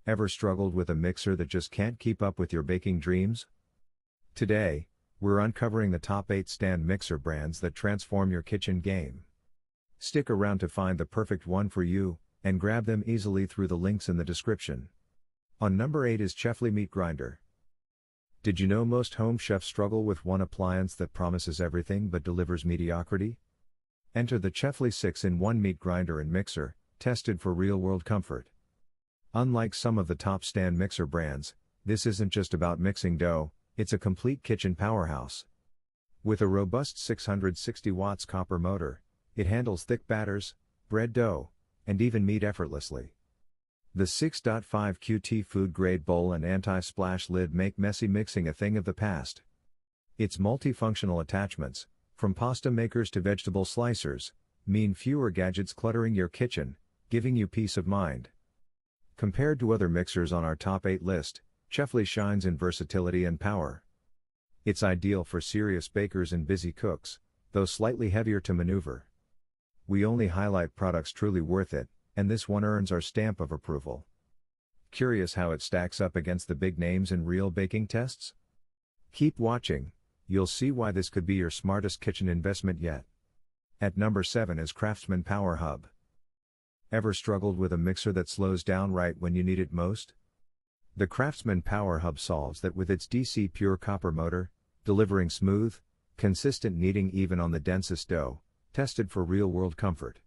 Ever struggled with a mixer that just can't keep up with your baking dreams? Today, we're uncovering the top 8 stand mixer brands that transform your kitchen game. Stick around to find the perfect one for you, and grab them easily through the links in the description. On number 8 is CHeflee Meat Grinder. Did you know most home chefs struggle with one appliance that promises everything but delivers mediocrity? Enter the CHeflee 6-in-1 meat grinder and mixer, tested for real-world comfort. Unlike some of the top stand mixer brands, this isn't just about mixing dough, it's a complete kitchen powerhouse. With a robust 660 watts copper motor, it handles thick batters, bread dough, and even meat effortlessly. The 6.5 QT food-grade bowl and anti-splash lid make messy mixing a thing of the past. Its multifunctional attachments, from pasta makers to vegetable slicers, mean fewer gadgets cluttering your kitchen, giving you peace of mind. Compared to other mixers on our top 8 list, CHeflee shines in versatility and power. It's ideal for serious bakers and busy cooks, though slightly heavier to maneuver. We only highlight products truly worth it, and this one earns our stamp of approval. Curious how it stacks up against the big names in real baking tests? Keep watching, you'll see why this could be your smartest kitchen investment yet. At number 7 is Kraftsman Power Hub. Ever struggled with a mixer that slows down right when you need it most? The Kraftsman Power Hub solves that with its DC pure copper motor, delivering smooth, consistent kneading even on the densest dough, tested for real-world comfort.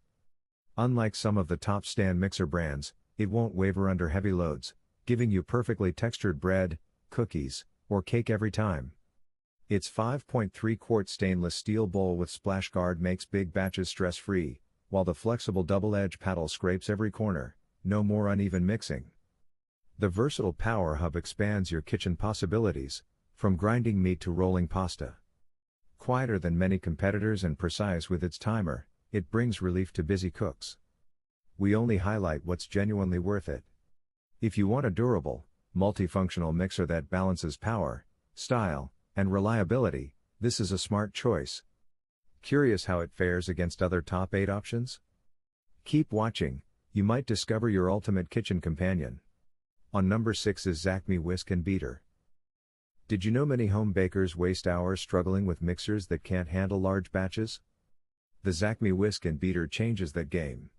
Unlike some of the top stand mixer brands, it won't waver under heavy loads, giving you perfectly textured bread, cookies, or cake every time. Its 5.3-quart stainless steel bowl with splash guard makes big batches stress-free, while the flexible double-edged paddle scrapes every corner, no more uneven mixing. The versatile Power Hub expands your kitchen possibilities, from grinding meat to rolling pasta. Quieter than many competitors and precise with its timer, it brings relief to busy cooks. We only highlight what's genuinely worth it. If you want a durable, multifunctional mixer that balances power, style, and reliability, this is a smart choice. Curious how it fares against other top 8 options? Keep watching, you might discover your ultimate kitchen companion. On number 6 is ZACME Whisk and Beater. Did you know many home bakers waste hours struggling with mixers that can't handle large batches? The ZACME Whisk and Beater changes that game.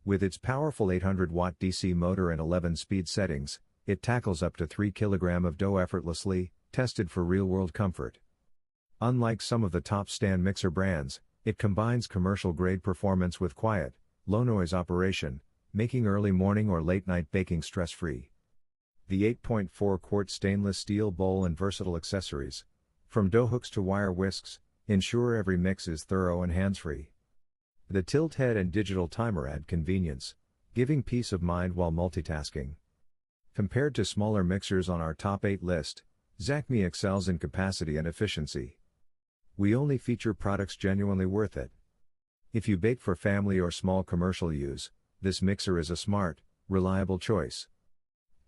With its powerful 800-watt DC motor and 11-speed settings, it tackles up to 3 kg of dough effortlessly, tested for real-world comfort. Unlike some of the top stand mixer brands, it combines commercial-grade performance with quiet, low-noise operation, making early morning or late-night baking stress-free. The 8.4-quart stainless steel bowl and versatile accessories, from dough hooks to wire whisks, ensure every mix is thorough and hands-free. The tilt head and digital timer add convenience, giving peace of mind while multitasking. Compared to smaller mixers on our top 8 list, ZACME excels in capacity and efficiency. We only feature products genuinely worth it. If you bake for family or small commercial use, this mixer is a smart, reliable choice.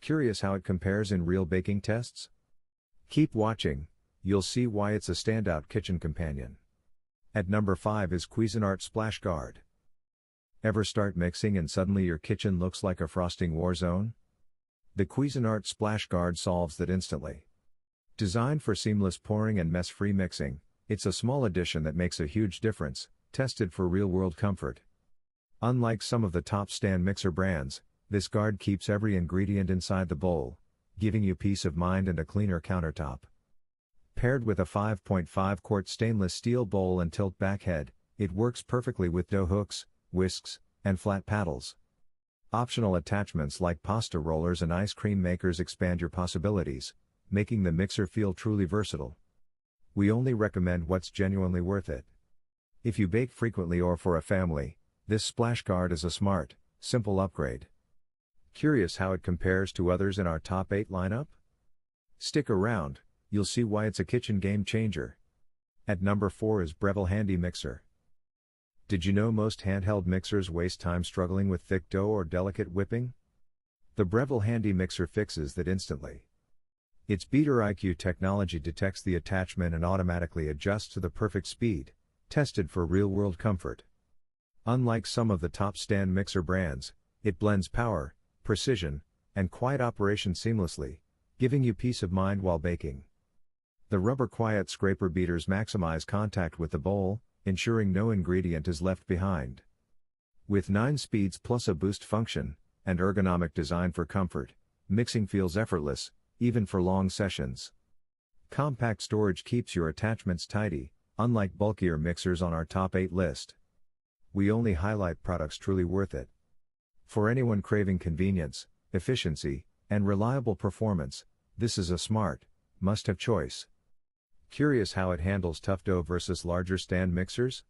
Curious how it compares in real baking tests? Keep watching, you'll see why it's a standout kitchen companion. At number 5 is Cuisinart Splash Guard. Ever start mixing and suddenly your kitchen looks like a frosting war zone? The Cuisinart Splash Guard solves that instantly. Designed for seamless pouring and mess-free mixing, it's a small addition that makes a huge difference, tested for real-world comfort. Unlike some of the top stand mixer brands, this guard keeps every ingredient inside the bowl, giving you peace of mind and a cleaner countertop. Paired with a 5.5-quart stainless steel bowl and tilt-back head, it works perfectly with dough hooks, whisks, and flat paddles. Optional attachments like pasta rollers and ice cream makers expand your possibilities, making the mixer feel truly versatile. We only recommend what's genuinely worth it. If you bake frequently or for a family, this splash guard is a smart, simple upgrade. Curious how it compares to others in our top 8 lineup? Stick around, you'll see why it's a kitchen game changer. At number 4 is Breville Handy Mixer. Did you know most handheld mixers waste time struggling with thick dough or delicate whipping? The Breville Handy Mixer fixes that instantly. Its Beater IQ technology detects the attachment and automatically adjusts to the perfect speed, tested for real-world comfort. Unlike some of the top stand mixer brands, it blends power, precision, and quiet operation seamlessly, giving you peace of mind while baking. The rubber quiet scraper beaters maximize contact with the bowl, ensuring no ingredient is left behind. With 9 speeds plus a boost function, and ergonomic design for comfort, mixing feels effortless, even for long sessions. Compact storage keeps your attachments tidy, unlike bulkier mixers on our top 8 list. We only highlight products truly worth it. For anyone craving convenience, efficiency, and reliable performance, this is a smart, must-have choice. Curious how it handles tough dough versus larger stand mixers?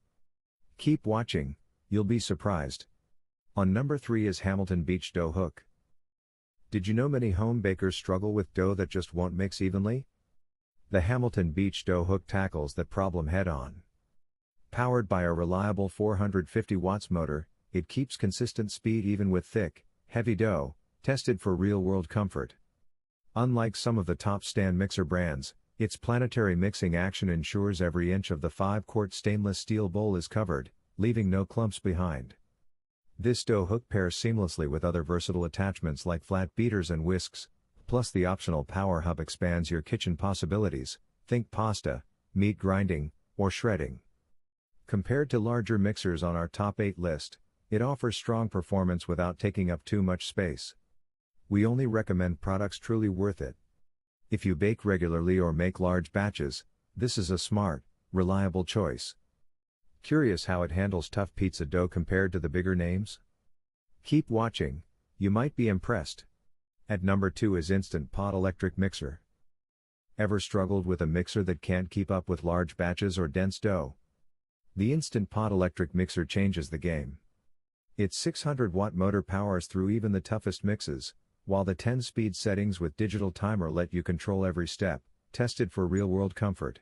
Keep watching, you'll be surprised. On number 3 is Hamilton Beach Dough Hook. Did you know many home bakers struggle with dough that just won't mix evenly? The Hamilton Beach Dough Hook tackles that problem head-on. Powered by a reliable 450 watts motor, it keeps consistent speed even with thick, heavy dough, tested for real-world comfort. Unlike some of the top stand mixer brands, its planetary mixing action ensures every inch of the 5-quart stainless steel bowl is covered, leaving no clumps behind. This dough hook pairs seamlessly with other versatile attachments like flat beaters and whisks, plus the optional Power Hub expands your kitchen possibilities, think pasta, meat grinding, or shredding. Compared to larger mixers on our top 8 list, it offers strong performance without taking up too much space. We only recommend products truly worth it. If you bake regularly or make large batches, this is a smart, reliable choice. Curious how it handles tough pizza dough compared to the bigger names? Keep watching, you might be impressed. At number 2 is Instant Pot Electric Mixer. Ever struggled with a mixer that can't keep up with large batches or dense dough? The Instant Pot Electric Mixer changes the game. Its 600-watt motor powers through even the toughest mixes, while the 10-speed settings with digital timer let you control every step, tested for real-world comfort.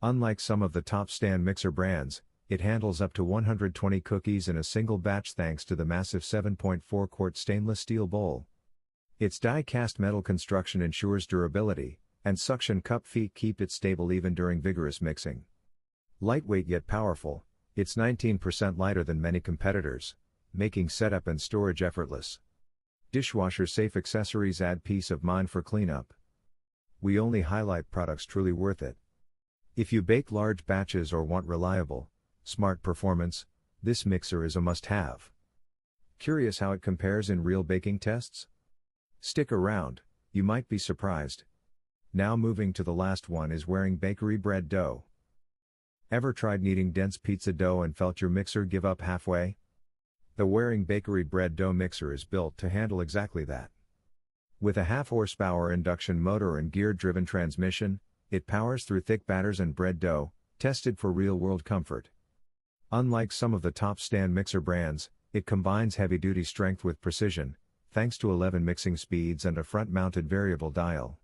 Unlike some of the top stand mixer brands, it handles up to 120 cookies in a single batch thanks to the massive 7.4-quart stainless steel bowl. Its die-cast metal construction ensures durability, and suction cup feet keep it stable even during vigorous mixing. Lightweight yet powerful, it's 19% lighter than many competitors, making setup and storage effortless. Dishwasher-safe accessories add peace of mind for cleanup. We only highlight products truly worth it. If you bake large batches or want reliable, smart performance, this mixer is a must-have. Curious how it compares in real baking tests? Stick around, you might be surprised. Now moving to the last one is Waring Bakery Bread Dough. Ever tried kneading dense pizza dough and felt your mixer give up halfway? The Waring Bakery Bread Dough Mixer is built to handle exactly that. With a half-horsepower induction motor and gear-driven transmission, it powers through thick batters and bread dough, tested for real-world comfort. Unlike some of the top stand mixer brands, it combines heavy-duty strength with precision, thanks to 11 mixing speeds and a front-mounted variable dial.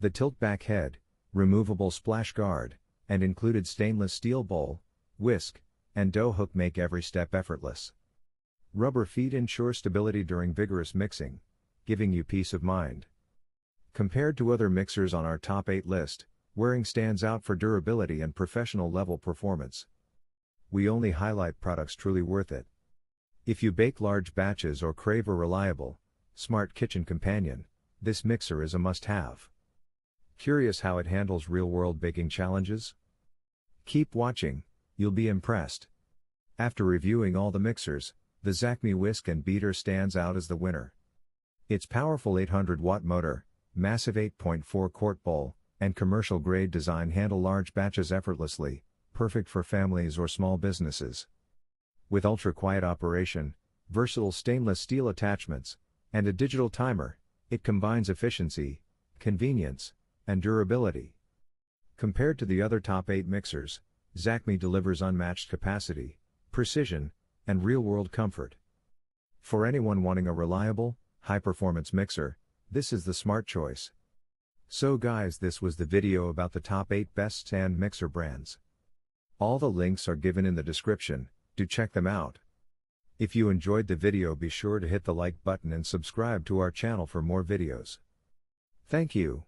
The tilt-back head, removable splash guard, and included stainless steel bowl, whisk, and dough hook make every step effortless. Rubber feet ensure stability during vigorous mixing, giving you peace of mind. Compared to other mixers on our top 8 list, Waring stands out for durability and professional-level performance. We only highlight products truly worth it. If you bake large batches or crave a reliable, smart kitchen companion, this mixer is a must-have. Curious how it handles real-world baking challenges? Keep watching, you'll be impressed. After reviewing all the mixers, the ZACME Whisk and Beater stands out as the winner. Its powerful 800-watt motor, massive 8.4-quart bowl, and commercial-grade design handle large batches effortlessly, perfect for families or small businesses. With ultra-quiet operation, versatile stainless steel attachments, and a digital timer, it combines efficiency, convenience, and durability. Compared to the other top 8 mixers, ZACME delivers unmatched capacity, precision, and real-world comfort. For anyone wanting a reliable, high-performance mixer, this is the smart choice. So guys, this was the video about the top 8 best stand mixer brands. All the links are given in the description, do check them out. If you enjoyed the video, be sure to hit the like button and subscribe to our channel for more videos. Thank you.